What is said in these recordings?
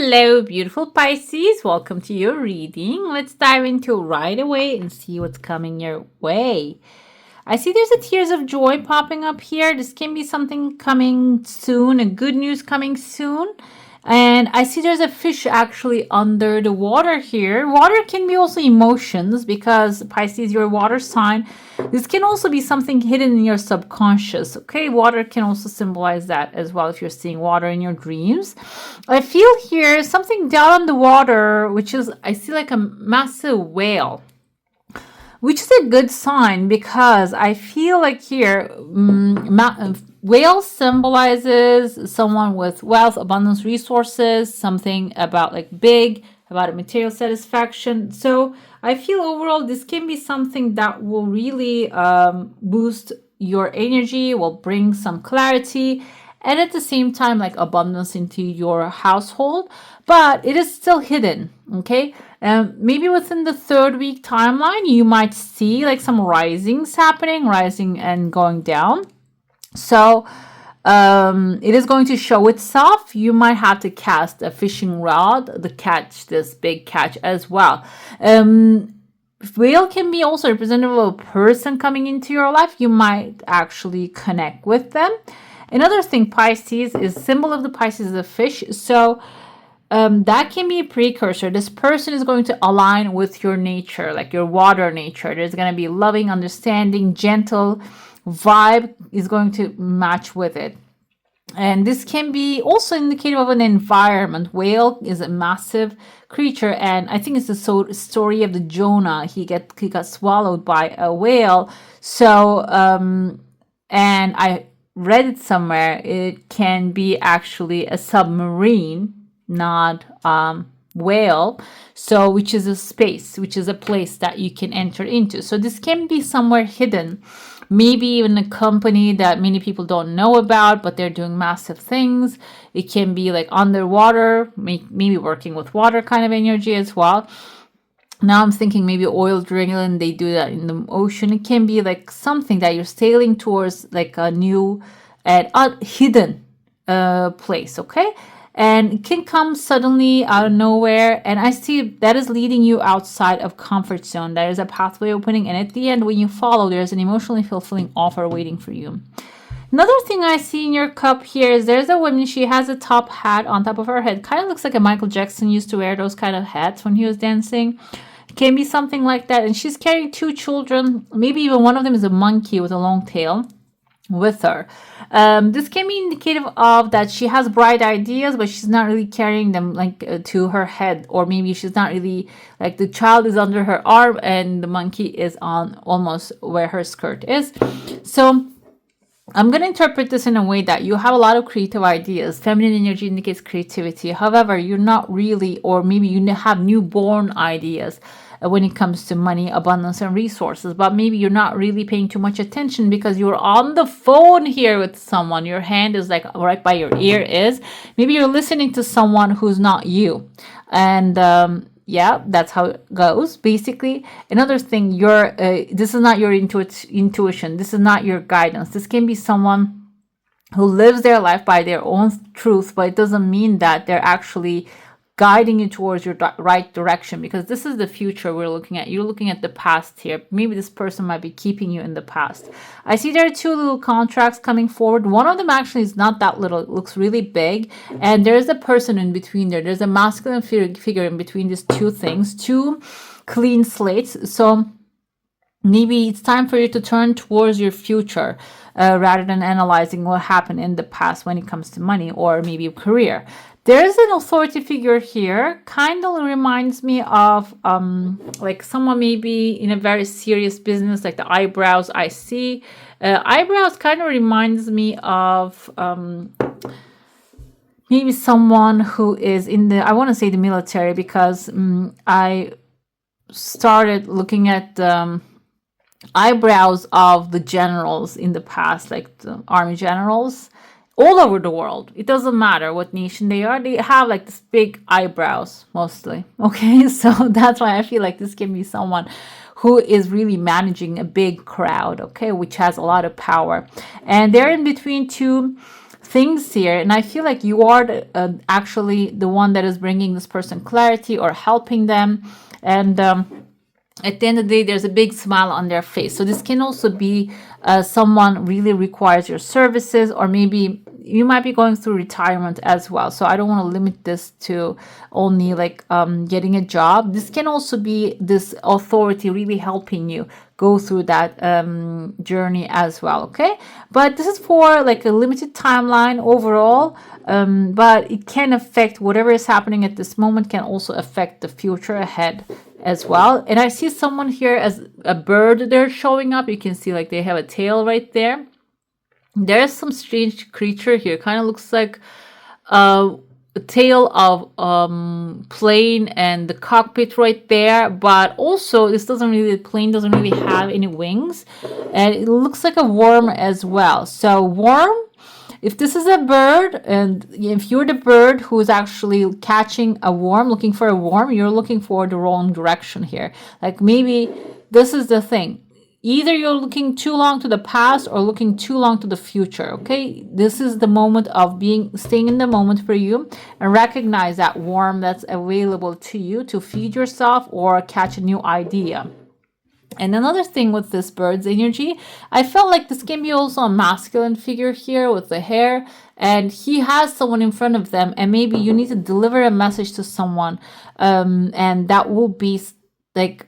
Hello, beautiful Pisces. Welcome to your reading. Let's dive into it right away and see what's coming your way. I see there's a tears of joy popping up here. This can be something coming soon, a good news coming soon. And I see there's a fish actually under the water here. Water can be also emotions because Pisces, your water sign. This can also be something hidden in your subconscious. Okay, water can also symbolize that as well if you're seeing water in your dreams. I feel here something down on the water, which is, I see like a massive whale, which is a good sign because I feel like here whale symbolizes someone with wealth, abundance, resources, something about like big, about a material satisfaction. So I feel overall this can be something that will really boost your energy, will bring some clarity, and at the same time like abundance into your household, but it is still hidden. Okay, maybe within the 3rd week timeline you might see like some risings happening, rising and going down. So it is going to show itself. You might have to cast a fishing rod to catch this big catch as well. Whale can be also representative of a person coming into your life. You might actually connect with them. Another thing, Pisces is symbol of the Pisces is a fish. So that can be a precursor. This person is going to align with your nature, like your water nature. There's going to be loving, understanding, gentle vibe is going to match with it. And this can be also indicative of an environment. Whale is a massive creature, and I think it's the story of the Jonah. He got swallowed by a whale. So and I read it somewhere. It can be actually a submarine, not whale, so which is a space, which is a place that you can enter into. So this can be somewhere hidden, maybe even a company that many people don't know about, but they're doing massive things. It can be like underwater, maybe working with water kind of energy as well. Now I'm thinking maybe oil drilling, they do that in the ocean. It can be like something that you're sailing towards, like a new and hidden place, okay? And it can come suddenly out of nowhere. And I see that is leading you outside of comfort zone. There is a pathway opening. And at the end, when you follow, there's an emotionally fulfilling offer waiting for you. Another thing I see in your cup here is there's a woman. She has a top hat on top of her head. Kind of looks like a Michael Jackson used to wear those kind of hats when he was dancing. It can be something like that. And she's carrying 2 children. Maybe even one of them is a monkey with a long tail with her. This can be indicative of that she has bright ideas, but she's not really carrying them like to her head, or maybe she's not really like the child is under her arm and the monkey is on almost where her skirt is. So I'm going to interpret this in a way that you have a lot of creative ideas. Feminine energy indicates creativity. However, you're not really, or maybe you have newborn ideas when it comes to money, abundance, and resources, but maybe you're not really paying too much attention because you're on the phone here with someone. Your hand is like right by your ear is. Maybe you're listening to someone who's not you. And yeah, that's how it goes. Basically, another thing, this is not your intuition. This is not your guidance. This can be someone who lives their life by their own truth, but it doesn't mean that they're actually guiding you towards your right direction, because this is the future we're looking at. You're looking at the past here. Maybe this person might be keeping you in the past. I see there are 2 little contracts coming forward. One of them actually is not that little. It looks really big. And there's a person in between there. There's a masculine figure in between these 2 things, 2 clean slates. So maybe it's time for you to turn towards your future rather than analyzing what happened in the past when it comes to money or maybe a career. There's an authority figure here, kind of reminds me of like someone maybe in a very serious business, like the eyebrows I see. Eyebrows kind of reminds me of maybe someone who is in the, I want to say the military, because I started looking at the eyebrows of the generals in the past, like the army generals. All over the world. It doesn't matter what nation they are. They have like this big eyebrows mostly. Okay, so that's why I feel like this can be someone who is really managing a big crowd, okay, which has a lot of power. And they're in between 2 things here, and I feel like you are actually the one that is bringing this person clarity or helping them. And at the end of the day, there's a big smile on their face. So this can also be someone really requires your services, or maybe you might be going through retirement as well. So I don't want to limit this to only like getting a job. This can also be this authority really helping you go through that journey as well. Okay, but this is for like a limited timeline overall, but it can affect whatever is happening at this moment, can also affect the future ahead as well. And I see someone here as a bird. They're showing up. You can see like they have a tail right there. There's some strange creature here. Kind of looks like a tail of plane and the cockpit right there. But also this the plane doesn't really have any wings. And it looks like a worm as well. So worm, if this is a bird, and if you're the bird who's actually catching a worm, looking for a worm, you're looking for the wrong direction here. Like maybe this is the thing. Either you're looking too long to the past or looking too long to the future, okay? This is the moment of staying in the moment for you, and recognize that worm that's available to you to feed yourself or catch a new idea. And another thing with this bird's energy, I felt like this can be also a masculine figure here with the hair, and he has someone in front of them, and maybe you need to deliver a message to someone, and that will be like,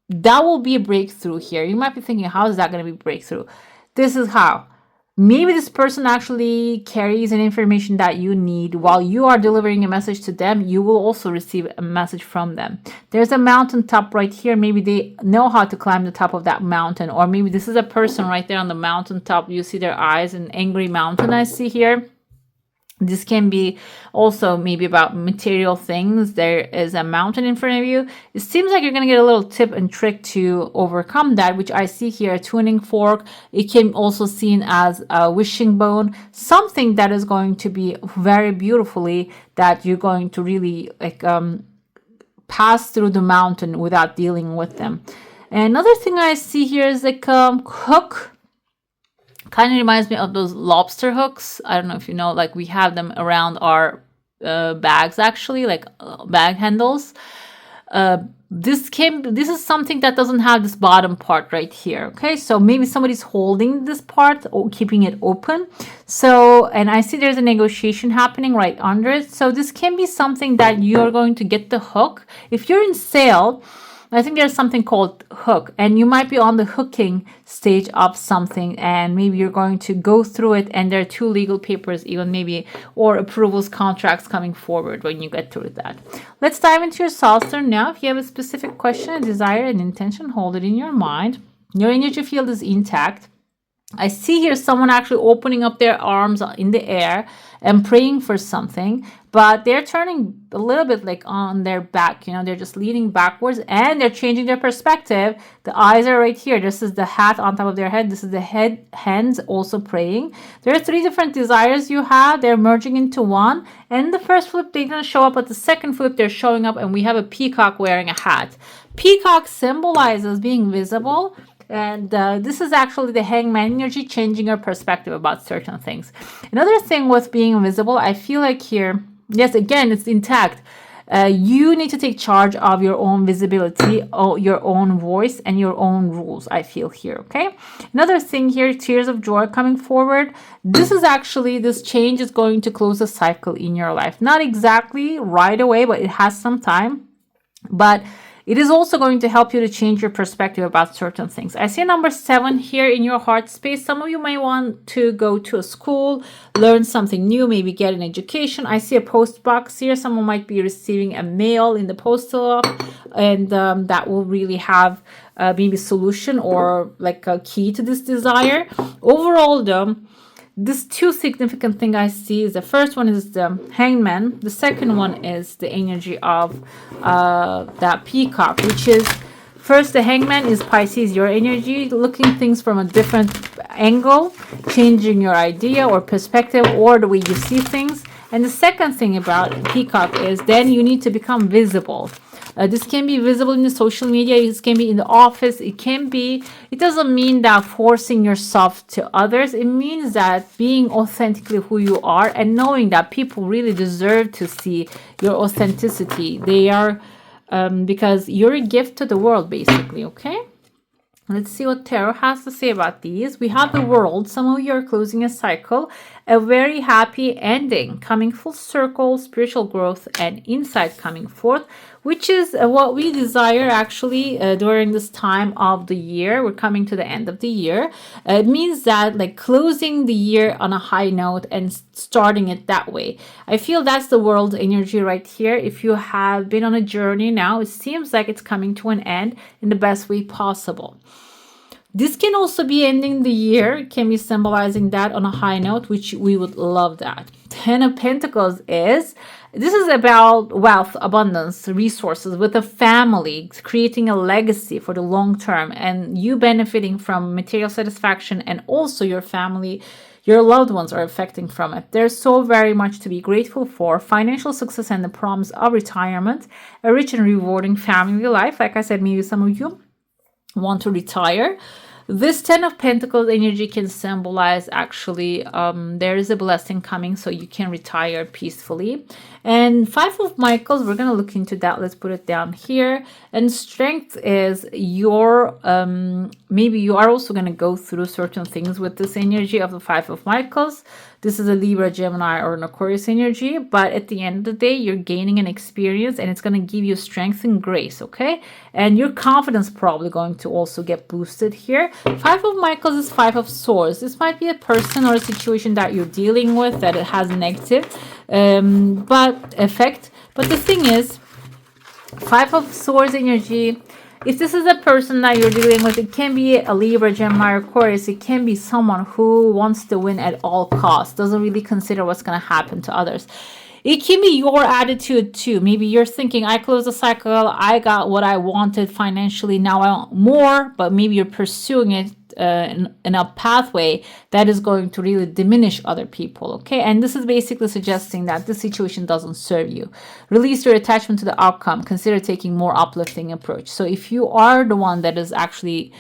that will be a breakthrough here. You might be thinking, how is that going to be breakthrough? This is how. Maybe this person actually carries an information that you need. While you are delivering a message to them, you will also receive a message from them. There's a mountain top right here. Maybe they know how to climb the top of that mountain. Or maybe this is a person right there on the mountain top. You see their eyes, an angry mountain I see here. This can be also maybe about material things. There is a mountain in front of you. It seems like you're going to get a little tip and trick to overcome that, which I see here, a tuning fork. It can also seen as a wishing bone, something that is going to be very beautifully, that you're going to really like pass through the mountain without dealing with them. And another thing I see here is like hook. Kind of reminds me of those lobster hooks. I don't know if you know, like we have them around our bags actually, like bag handles. This is something that doesn't have this bottom part right here. Okay, so maybe somebody's holding this part or keeping it open. So, and I see there's a negotiation happening right under it. So this can be something that you're going to get the hook. If you're in sale, I think there's something called hook, and you might be on the hooking stage of something, and maybe you're going to go through it, and there are 2 legal papers even maybe, or approvals, contracts coming forward when you get through that. Let's dive into your soul stone now. If you have a specific question, a desire, an intention, hold it in your mind. Your energy field is intact. I see here someone actually opening up their arms in the air and praying for something, but they're turning a little bit like on their back, you know, they're just leaning backwards, and they're changing their perspective. The eyes are right here. This is the hat on top of their head. This is the hands also praying. There are 3 different desires you have. They're merging into one. And the first flip, they're going to show up, but the second flip, they're showing up, and we have a peacock wearing a hat. Peacock symbolizes being visible. And this is actually the hangman energy, changing your perspective about certain things. Another thing with being invisible, I feel like here, yes, again, it's intact. You need to take charge of your own visibility, your own voice, and your own rules, I feel here, okay? Another thing here, tears of joy coming forward. This is actually, this change is going to close a cycle in your life. Not exactly right away, but it has some time. But it is also going to help you to change your perspective about certain things. I see number 7 here in your heart space. Some of you may want to go to a school, learn something new, maybe get an education. I see a post box here. Someone might be receiving a mail in the postal office, and that will really have maybe solution or like a key to this desire. Overall though, these 2 significant things I see is the first one is the hangman. The second one is the energy of that peacock, which is, first, the hangman is Pisces, your energy, looking things from a different angle, changing your idea or perspective or the way you see things. And the second thing about peacock is then you need to become visible. This can be visible in the social media. This can be in the office. It doesn't mean that forcing yourself to others. It means that being authentically who you are and knowing that people really deserve to see your authenticity. They are, because you're a gift to the world, basically, okay? Let's see what Tarot has to say about these. We have the World. Some of you are closing a cycle, a very happy ending, coming full circle, spiritual growth and insight coming forth, which is what we desire actually during this time of the year. We're coming to the end of the year. It means that like closing the year on a high note and starting it that way. I feel that's the World energy right here. If you have been on a journey now, it seems like it's coming to an end in the best way possible. This can also be ending the year, can be symbolizing that on a high note, which we would love that. 10 of Pentacles this is about wealth, abundance, resources with a family, creating a legacy for the long term and you benefiting from material satisfaction, and also your family, your loved ones are affecting from it. There's so very much to be grateful for. Financial success and the promise of retirement, a rich and rewarding family life. Like I said, maybe some of you want to retire. This 10 of Pentacles energy can symbolize actually there is a blessing coming so you can retire peacefully. And 5 of Michaels, we're going to look into that. Let's put it down here. And strength is your, maybe you are also going to go through certain things with this energy of the 5 of Michaels. This is a Libra, Gemini, or an Aquarius energy. But at the end of the day, you're gaining an experience and it's going to give you strength and grace, okay? And your confidence probably going to also get boosted here. 5 of Michaels is 5 of Swords. This might be a person or a situation that you're dealing with that it has negative effect. But the thing is, 5 of Swords energy, if this is a person that you're dealing with, it can be a Libra, Gemini, or Aquarius. It can be someone who wants to win at all costs, doesn't really consider what's going to happen to others. It can be your attitude too. Maybe you're thinking, I closed the cycle, I got what I wanted financially, now I want more, but maybe you're pursuing it in a pathway that is going to really diminish other people, okay? And this is basically suggesting that this situation doesn't serve you. Release your attachment to the outcome. Consider taking more uplifting approach. So if you are the one that is actually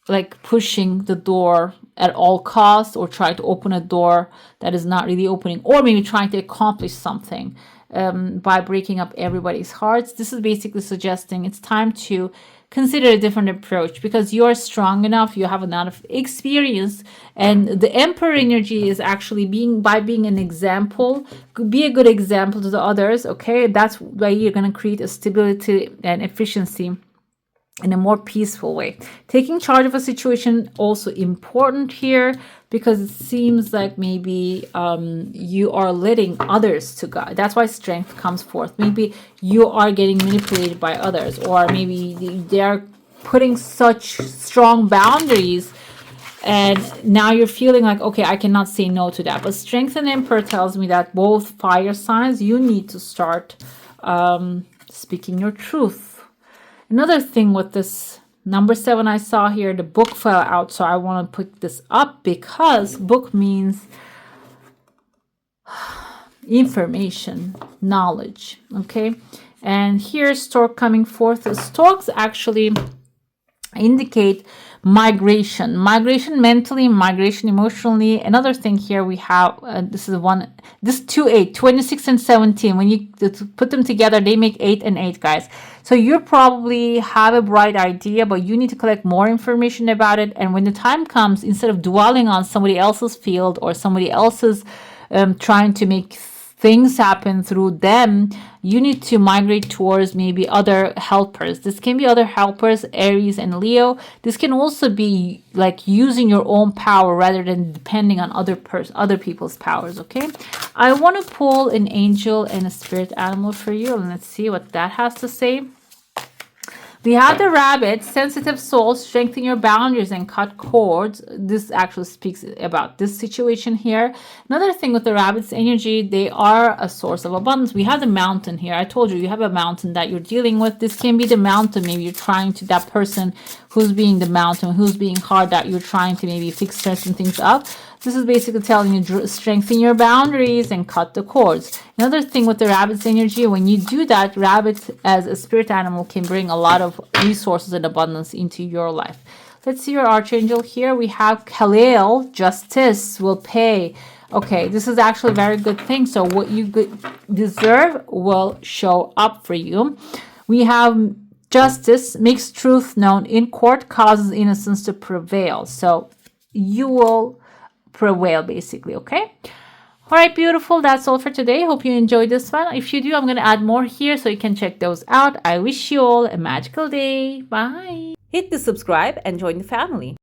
like pushing the door at all costs, or trying to open a door that is not really opening, or maybe trying to accomplish something by breaking up everybody's hearts, this is basically suggesting it's time to consider a different approach, because you are strong enough, you have enough experience, and the Emperor energy is actually being an example, be a good example to the others, okay? That's why you're going to create a stability and efficiency in a more peaceful way. Taking charge of a situation also important here, because it seems like maybe you are letting others to guide. That's why strength comes forth. Maybe you are getting manipulated by others, or maybe they are putting such strong boundaries and now you're feeling like, okay, I cannot say no to that. But strength and Emperor tells me that both fire signs, you need to start speaking your truth. Another thing with this number 7 I saw here, the book fell out, so I want to put this up because book means information, knowledge, okay? And here stork coming forth. The storks actually indicate migration mentally, migration emotionally. Another thing here we have, this 2-8, 26 and 17, when you put them together they make 8 and 8, guys. So you probably have a bright idea, but you need to collect more information about it, and when the time comes, instead of dwelling on somebody else's field or somebody else's trying to make things happen through them, you need to migrate towards maybe other helpers. This can be other helpers, Aries and Leo. This can also be like using your own power rather than depending on other people's powers, okay? I want to pull an angel and a spirit animal for you, and let's see what that has to say. We have the rabbit, sensitive soul, strengthen your boundaries and cut cords. This actually speaks about this situation here. Another thing with the rabbit's energy, they are a source of abundance. We have the mountain here. I told you, you have a mountain that you're dealing with. This can be the mountain. Maybe you're trying to, that person who's being the mountain, who's being hard, that you're trying to maybe fix certain things up. This is basically telling you strengthen your boundaries and cut the cords. Another thing with the rabbit's energy, when you do that, rabbit as a spirit animal can bring a lot of resources and abundance into your life. Let's see your archangel here. We have Khalil, justice will pay. Okay, this is actually a very good thing. So what you deserve will show up for you. We have justice makes truth known in court, causes innocence to prevail. So you will prevail, basically. Okay. All right, beautiful. That's all for today. Hope you enjoyed this one. If you do, I'm going to add more here so you can check those out. I wish you all a magical day. Bye. Hit the subscribe and join the family.